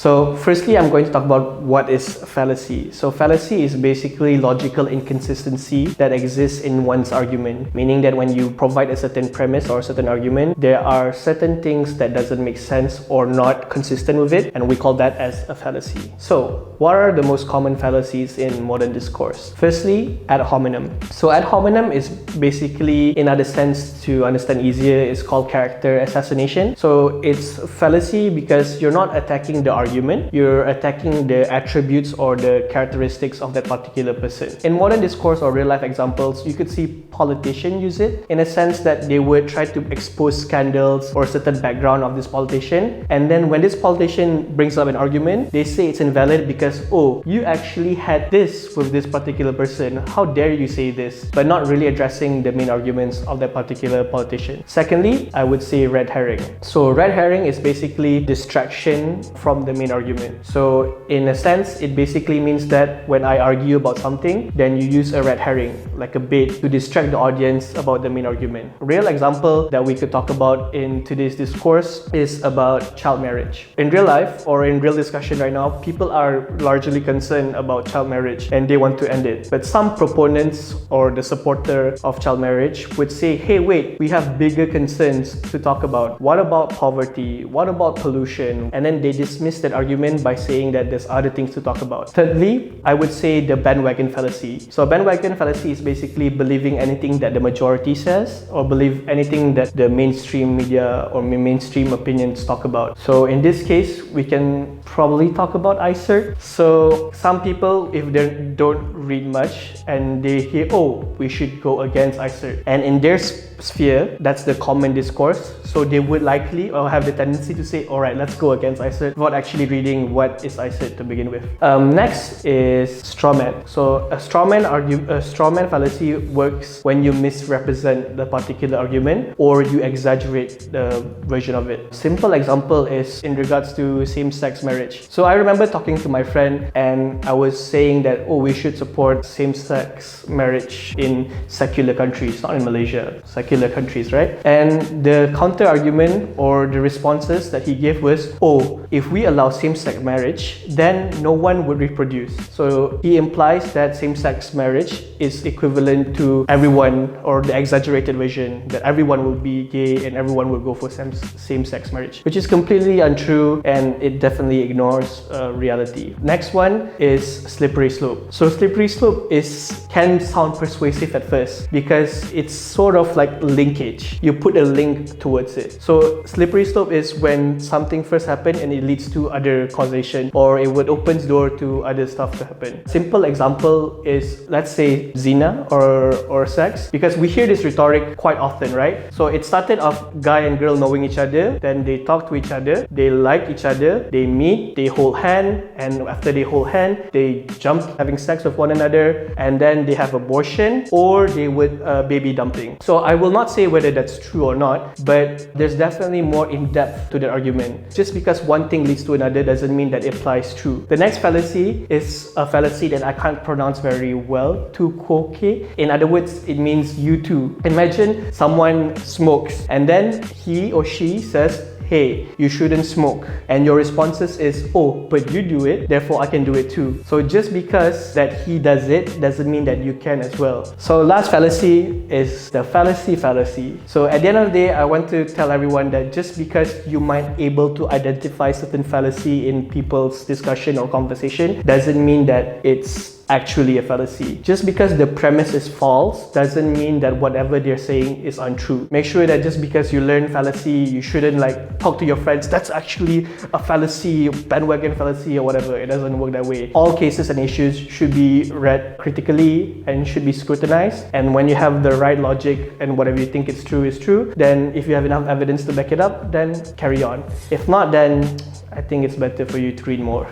So firstly, I'm going to talk about what is fallacy. So fallacy is basically logical inconsistency that exists in one's argument, meaning that when you provide a certain premise or a certain argument, there are certain things that doesn't make sense or not consistent with it, and we call that as a fallacy. So what are the most common fallacies in modern discourse? Firstly, ad hominem. So ad hominem is basically, in other sense, to understand easier, is called character assassination. So it's fallacy because you're not attacking the argument, you're attacking the attributes or the characteristics of that particular person. In modern discourse or real life examples, you could see politicians use it in a sense that they would try to expose scandals or a certain background of this politician, and then when this politician brings up an argument, they say it's invalid because, oh, you actually had this with this particular person, how dare you say this, but not really addressing the main arguments of that particular politician. Secondly, I would say red herring. So red herring is basically distraction from the main argument. So in a sense, it basically means that when I argue about something, then you use a red herring, like a bait, to distract the audience about the main argument. A real example that we could talk about in today's discourse is about child marriage. In real life or in real discussion right now, people are largely concerned about child marriage and they want to end it. But some proponents or the supporter of child marriage would say, hey, wait, we have bigger concerns to talk about. What about poverty? What about pollution? And then they dismiss that argument by saying that there's other things to talk about. Thirdly, I would say the bandwagon fallacy. So bandwagon fallacy is basically believing anything that the majority says or believe anything that the mainstream media or mainstream opinions talk about. So in this case, we can probably talk about iCert. So some people, if they don't read much and they hear, oh, we should go against iCert, and in their sphere, that's the common discourse, so they would likely or have the tendency to say, alright, let's go against iCert, without actually reading what is iCert to begin with. Next is strawman. So a strawman fallacy works when you misrepresent the particular argument or you exaggerate the version of it. Simple example is in regards to same-sex marriage. So I remember talking to my friend and I was saying that, oh, we should support same-sex marriage in secular countries, not in Malaysia, secular countries, right? And the counter argument or the responses that he gave was, oh, if we allow same-sex marriage, then no one would reproduce. So he implies that same-sex marriage is equivalent to everyone, or the exaggerated version that everyone will be gay and everyone will go for same-sex marriage, which is completely untrue and it definitely ignores reality. Next one is slippery slope. So slippery slope can sound persuasive at first because it's sort of like linkage. You put a link towards it. So slippery slope is when something first happened and it leads to other causation, or it would open door to other stuff to happen. Simple example is, let's say, zina or sex, because we hear this rhetoric quite often, right? So it started off guy and girl knowing each other, then they talk to each other, they like each other, they meet, they hold hand, and after they hold hand, they jump having sex with one another, and then they have abortion or they would baby dumping. So I will not say whether that's true or not, but there's definitely more in depth to the argument. Just because one thing leads to another doesn't mean that it applies true. The next fallacy is a fallacy that I can't pronounce very well, tu quoque. In other words, it means you too. Imagine someone smokes and then he or she says, hey, you shouldn't smoke. And your responses is, oh, but you do it, therefore I can do it too. So just because that he does it doesn't mean that you can as well. So last fallacy is the fallacy. So at the end of the day, I want to tell everyone that just because you might be able to identify certain fallacy in people's discussion or conversation doesn't mean that it's actually a fallacy. Just because the premise is false doesn't mean that whatever they're saying is untrue. Make sure that just because you learn fallacy, you shouldn't like talk to your friends, that's actually a fallacy, bandwagon fallacy or whatever. It doesn't work that way. All cases and issues should be read critically and should be scrutinized. And when you have the right logic and whatever you think is true, then if you have enough evidence to back it up, then carry on. If not, then I think it's better for you to read more.